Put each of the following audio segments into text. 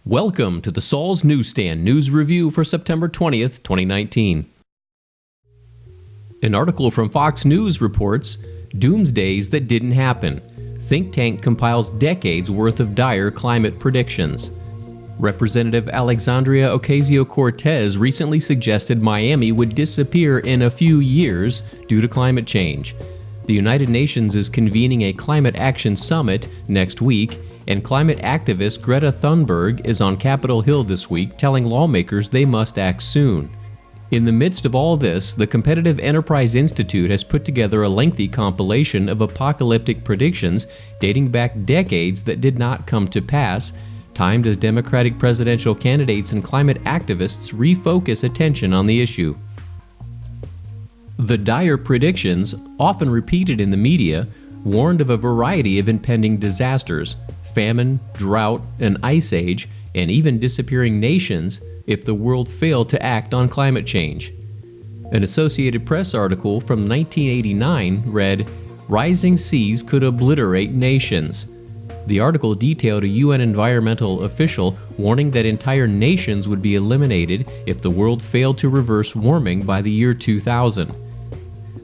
Welcome to the Saul's Newsstand News Review for September 20th, 2019. An article from Fox News reports, Doomsdays that didn't happen. Think tank compiles decades worth of dire climate predictions. Representative Alexandria Ocasio-Cortez recently suggested Miami would disappear in a few years due to climate change. The United Nations is convening a climate action summit next week, and climate activist Greta Thunberg is on Capitol Hill this week telling lawmakers they must act soon. In the midst of all this, the Competitive Enterprise Institute has put together a lengthy compilation of apocalyptic predictions dating back decades that did not come to pass, timed as Democratic presidential candidates and climate activists refocus attention on the issue. The dire predictions, often repeated in the media, warned of a variety of impending disasters: famine, drought, an ice age, and even disappearing nations if the world failed to act on climate change. An Associated Press article from 1989 read, "Rising seas could obliterate nations." The article detailed a UN environmental official warning that entire nations would be eliminated if the world failed to reverse warming by the year 2000.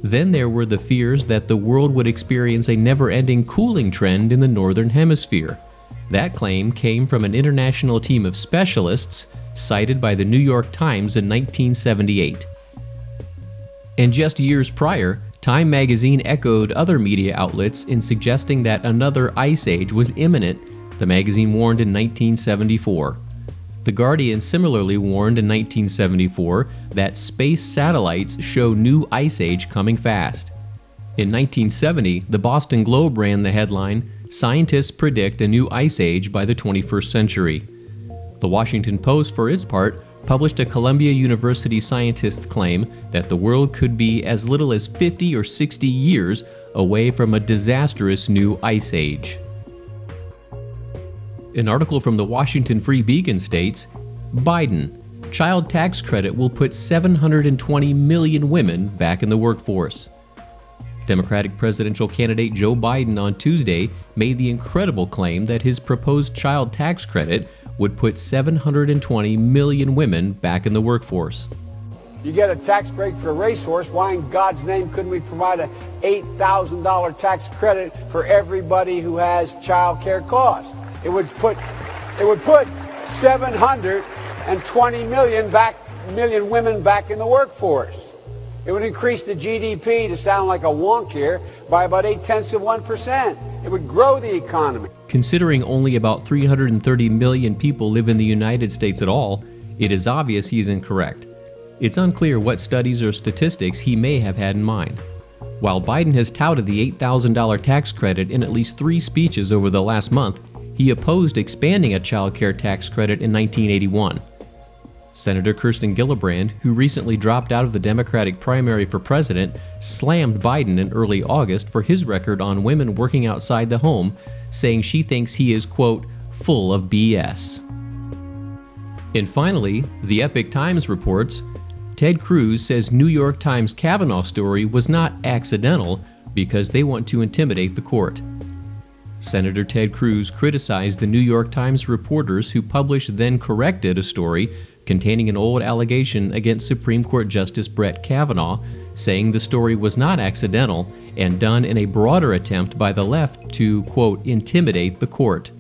Then there were the fears that the world would experience a never-ending cooling trend in the Northern Hemisphere. That claim came from an international team of specialists cited by the New York Times in 1978. And just years prior, Time magazine echoed other media outlets in suggesting that another ice age was imminent. The magazine warned in 1974. The Guardian similarly warned in 1974 that space satellites show new ice age coming fast. In 1970, the Boston Globe ran the headline, "Scientists predict a new ice age by the 21st century." The Washington Post, for its part, published a Columbia University scientist's claim that the world could be as little as 50 or 60 years away from a disastrous new ice age. An article from the Washington Free Beacon states, Biden, child tax credit will put 720 million women back in the workforce. Democratic presidential candidate Joe Biden on Tuesday made the incredible claim that his proposed child tax credit would put 720 million women back in the workforce. You get a tax break for a racehorse, why in God's name couldn't we provide an $8,000 tax credit for everybody who has child care costs? It would put 720 million women back in the workforce. It would increase the GDP, to sound like a wonk here, by about 0.8%. It would grow the economy. Considering only about 330 million people live in the United States at all, it is obvious he is incorrect. It's unclear what studies or statistics he may have had in mind. While Biden has touted the $8,000 tax credit in at least 3 speeches over the last month, he opposed expanding a child care tax credit in 1981. Senator Kirsten Gillibrand, who recently dropped out of the Democratic primary for president, slammed Biden in early August for his record on women working outside the home, saying she thinks he is, quote, full of BS. And finally, the Epoch Times reports, Ted Cruz says New York Times Kavanaugh story was not accidental because they want to intimidate the court. Senator Ted Cruz criticized the New York Times reporters who published then corrected a story containing an old allegation against Supreme Court Justice Brett Kavanaugh, saying the story was not accidental and done in a broader attempt by the left to, quote, intimidate the court.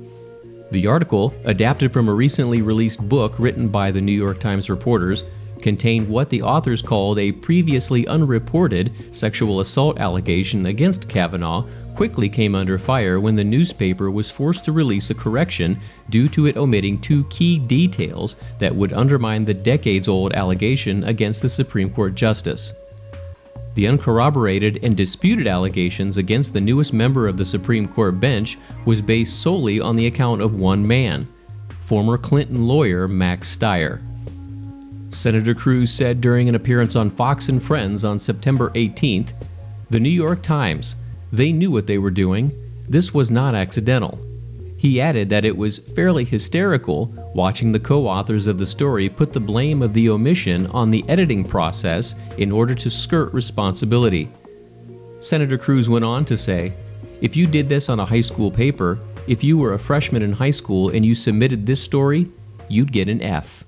The article, adapted from a recently released book written by the New York Times reporters, contained what the authors called a previously unreported sexual assault allegation against Kavanaugh, quickly came under fire when the newspaper was forced to release a correction due to it omitting 2 key details that would undermine the decades-old allegation against the Supreme Court justice. The uncorroborated and disputed allegations against the newest member of the Supreme Court bench was based solely on the account of one man, former Clinton lawyer Max Stier. Senator Cruz said during an appearance on Fox and Friends on September 18th, "The New York Times, they knew what they were doing. This was not accidental." He added that it was fairly hysterical watching the co-authors of the story put the blame of the omission on the editing process in order to skirt responsibility. Senator Cruz went on to say, "If you did this on a high school paper, if you were a freshman in high school and you submitted this story, you'd get an F.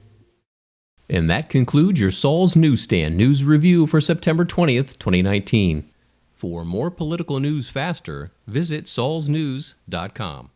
And that concludes your Saul's Newsstand News Review for September 20th, 2019. For more political news faster, visit saulsnews.com.